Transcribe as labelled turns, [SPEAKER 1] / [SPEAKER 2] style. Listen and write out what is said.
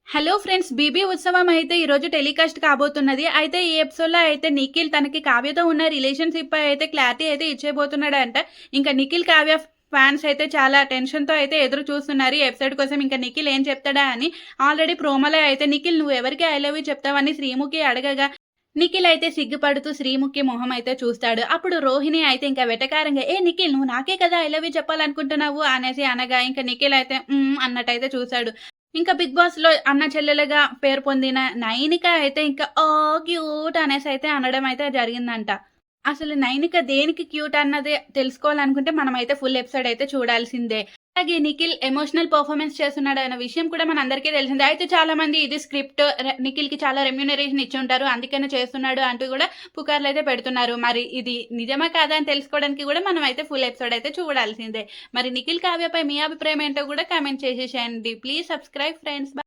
[SPEAKER 1] Hello friends! 'BB ఉత్సవం' అయితే ఈరోజు టెలికాస్ట్ కాబోతున్నది. అయితే ఈ ఎపిసోడ్‌లో అయితే నిఖిల్ తనకి కావ్యతో ఉన్న రిలేషన్‌షిప్ పై అయితే క్లారిటీ అయితే ఇచ్చేయబోతున్నాడంట. ఇంకా నిఖిల్, కావ్య ఫ్యాన్స్ అయితే చాలా టెన్షన్‌తో అయితే ఎదురు చూస్తున్నారు ఈ ఎపిసోడ్ కోసం. ఇంకా నిఖిల్ ఏం చెప్తాడా అని. ఆల్రెడీ ప్రోమోలో అయితే నిఖిల్ నువ్వెవరికి ఐ లవ్ యూ చెప్తావని శ్రీముఖి అడగగా నిఖిల్ అయితే సిగ్గుపడుతూ శ్రీముఖి మొహం అయితే చూస్తాడు. అప్పుడు రోహిణి అయితే ఇంకా వెటకారంగా "ఏ నిఖిల్ నువ్వు నాకే కదా ఐ లవ్ యూ చెప్పాలనుకుంటున్నావు" అనేసి అనగా ఇంకా నిఖిల్ అయితే అన్నట్టయితే చూసాడు. ఇంకా 'బిగ్ బాస్‌లో' అన్న చెల్లెలుగా పేరు పొందిన నైనిక అయితే ఇంకా ఓహ్! క్యూట్ అనేసైతే అనడం అయితే జరిగిందంట. అసలు నైనిక దేనికి క్యూట్ అన్నది తెలుసుకోవాలనుకుంటే మనమైతే ఫుల్ ఎపిసోడ్ అయితే చూడాల్సిందే. అలాగే నిఖిల్ ఎమోషనల్ పెర్ఫార్మన్స్ చేస్తున్నాడన్న విషయం కూడా మనందరికీ తెలిసిందే. అయితే చాలామంది ఇది స్క్రిప్ట్ నిఖిల్‌కి చాలా రెమ్యూనరేషన్ ఇచ్చుంటారు. అందుకనే చేస్తున్నాడు అంటూ కూడా పుకార్లయితే పెడుతున్నారు. మరి ఇది నిజమా కాదా అని తెలుసుకోవడానికి కూడా మనమైతే ఫుల్ ఎపిసోడ్ అయితే చూడాల్సిందే. మరి నిఖిల్, కావ్యపై మీ అభిప్రాయం ఏంటో కూడా కామెంట్ చేసేసేయండి. Please subscribe friends.